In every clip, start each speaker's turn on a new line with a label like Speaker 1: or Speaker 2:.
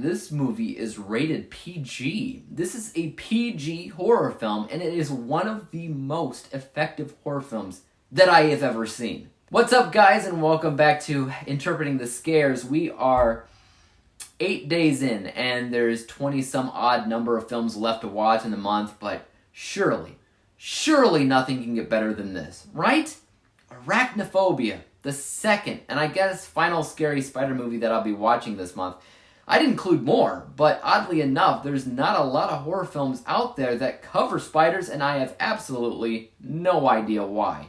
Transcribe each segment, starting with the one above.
Speaker 1: this movie is rated PG. This is a PG horror film, and it is one of the most effective horror films that I have ever seen. What's up, guys, and welcome back to Interpreting the Scares. We are 8 days in, and there's 20-some odd number of films left to watch in the month, but surely nothing can get better than this, right? Arachnophobia, the second, and I guess final scary spider movie that I'll be watching this month. I'd include more, but oddly enough, there's not a lot of horror films out there that cover spiders, and I have absolutely no idea why.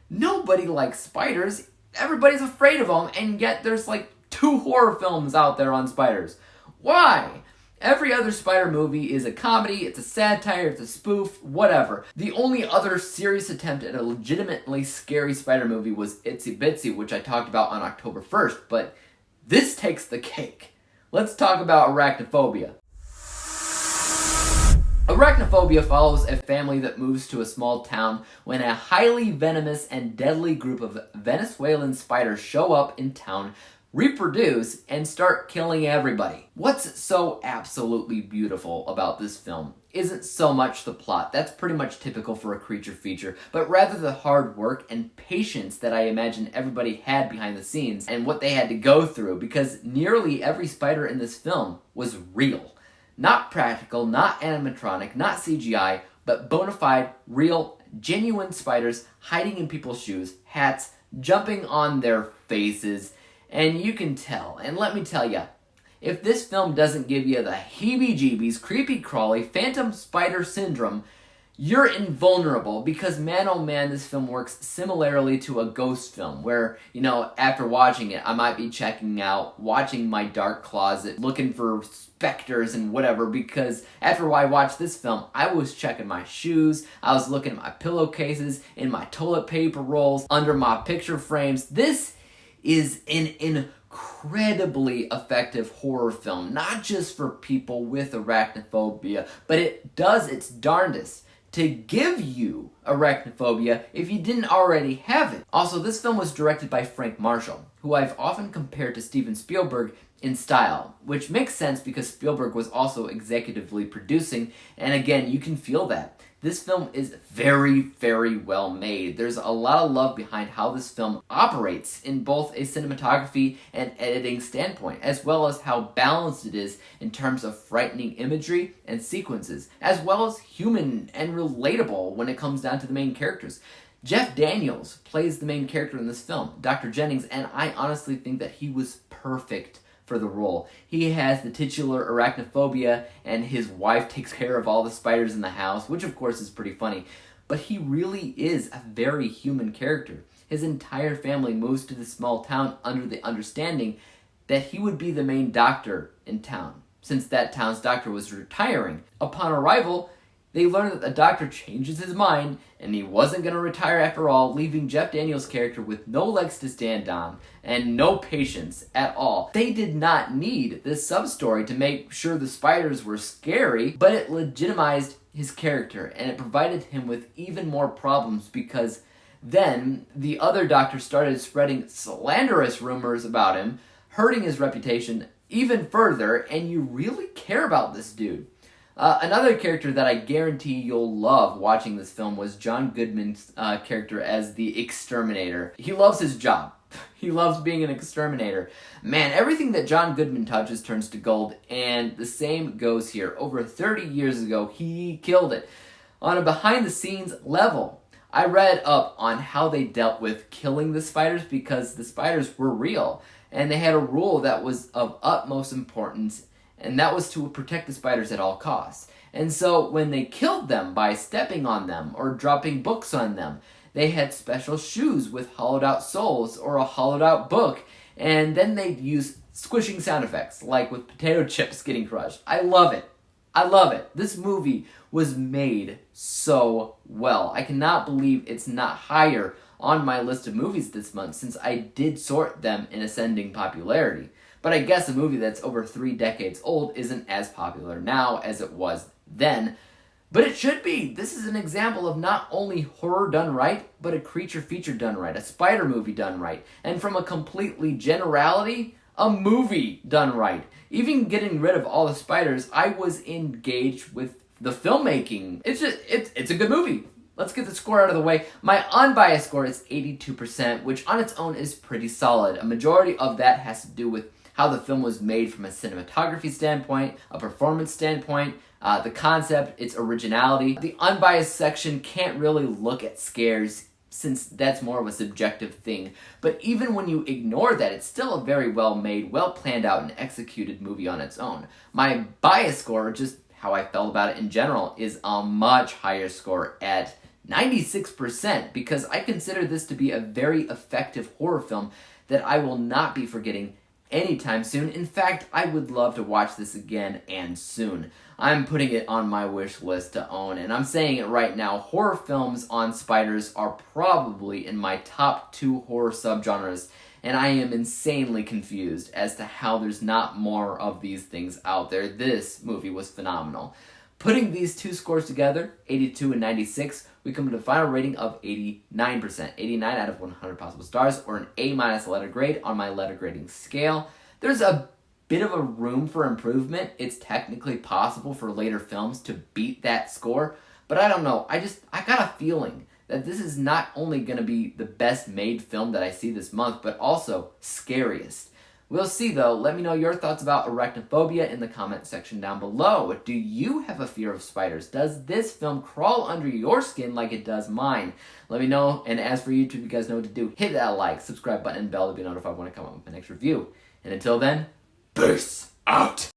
Speaker 1: Nobody likes spiders, everybody's afraid of them, and yet there's like 2 horror films out there on spiders. Why? Every other spider movie is a comedy, it's a satire, it's a spoof, whatever. The only other serious attempt at a legitimately scary spider movie was Itsy Bitsy, which I talked about on October 1st, but this takes the cake. Let's talk about Arachnophobia. Arachnophobia follows a family that moves to a small town when a highly venomous and deadly group of Venezuelan spiders show up in town, reproduce, and start killing everybody. What's so absolutely beautiful about this film isn't so much the plot, that's pretty much typical for a creature feature, but rather the hard work and patience that I imagine everybody had behind the scenes and what they had to go through, because nearly every spider in this film was real. Not practical, not animatronic, not CGI, but bona fide, real, genuine spiders hiding in people's shoes, hats, jumping on their faces. And you can tell, and let me tell you, if this film doesn't give you the heebie-jeebies, creepy-crawly, phantom spider syndrome, you're invulnerable, because man oh man, this film works similarly to a ghost film, where, after watching it, I might be checking out, watching my dark closet, looking for specters and whatever, because after I watched this film, I was checking my shoes, I was looking at my pillowcases, in my toilet paper rolls, under my picture frames. This is an incredibly effective horror film, not just for people with arachnophobia, but it does its darndest to give you arachnophobia if you didn't already have it. Also, this film was directed by Frank Marshall, who I've often compared to Steven Spielberg in style, which makes sense because Spielberg was also executively producing, and again, you can feel that. This film is very, very well made. There's a lot of love behind how this film operates in both a cinematography and editing standpoint, as well as how balanced it is in terms of frightening imagery and sequences, as well as human and relatable when it comes down to the main characters. Jeff Daniels plays the main character in this film, Dr. Jennings, and I honestly think that he was perfect for the role. He has the titular arachnophobia, and his wife takes care of all the spiders in the house, which of course is pretty funny, but he really is a very human character. His entire family moves to this small town under the understanding that he would be the main doctor in town, since that town's doctor was retiring. Upon arrival, they learn that the doctor changes his mind, and he wasn't going to retire after all, leaving Jeff Daniels' character with no legs to stand on, and no patience at all. They did not need this sub-story to make sure the spiders were scary, but it legitimized his character, and it provided him with even more problems, because then the other doctor started spreading slanderous rumors about him, hurting his reputation even further, and you really care about this dude. Another character that I guarantee you'll love watching this film was John Goodman's character as the exterminator. He loves his job. He loves being an exterminator. Man, everything that John Goodman touches turns to gold, and the same goes here. Over 30 years ago, he killed it. On a behind-the-scenes level, I read up on how they dealt with killing the spiders, because the spiders were real, and they had a rule that was of utmost importance, and that was to protect the spiders at all costs. And so when they killed them by stepping on them or dropping books on them, they had special shoes with hollowed out soles or a hollowed out book, and then they'd use squishing sound effects, like with potato chips getting crushed. I love it. I love it. This movie was made so well. I cannot believe it's not higher on my list of movies this month, since I did sort them in ascending popularity. But I guess a movie that's over 3 decades old isn't as popular now as it was then. But it should be. This is an example of not only horror done right, but a creature feature done right, a spider movie done right. And from a completely generality, a movie done right. Even getting rid of all the spiders, I was engaged with the filmmaking. It's a good movie. Let's get the score out of the way. My unbiased score is 82%, which on its own is pretty solid. A majority of that has to do with how the film was made from a cinematography standpoint, a performance standpoint, the concept, its originality. The unbiased section can't really look at scares since that's more of a subjective thing. But even when you ignore that, it's still a very well made, well planned out, and executed movie on its own. My bias score, just how I felt about it in general, is a much higher score at 96%, because I consider this to be a very effective horror film that I will not be forgetting anytime soon. In fact, I would love to watch this again, and soon. I'm putting it on my wish list to own, and I'm saying it right now, horror films on spiders are probably in my top 2 horror subgenres, and I am insanely confused as to how there's not more of these things out there. This movie was phenomenal. Putting these two scores together, 82 and 96, we come to the final rating of 89%. 89 out of 100 possible stars, or an A- letter grade on my letter grading scale. There's a bit of a room for improvement. It's technically possible for later films to beat that score, but I don't know. I got a feeling that this is not only going to be the best made film that I see this month, but also scariest. We'll see, though. Let me know your thoughts about arachnophobia in the comment section down below. Do you have a fear of spiders? Does this film crawl under your skin like it does mine? Let me know. And as for YouTube, you guys know what to do. Hit that like, subscribe button, and bell to be notified when I come up with my next review. And until then, peace out!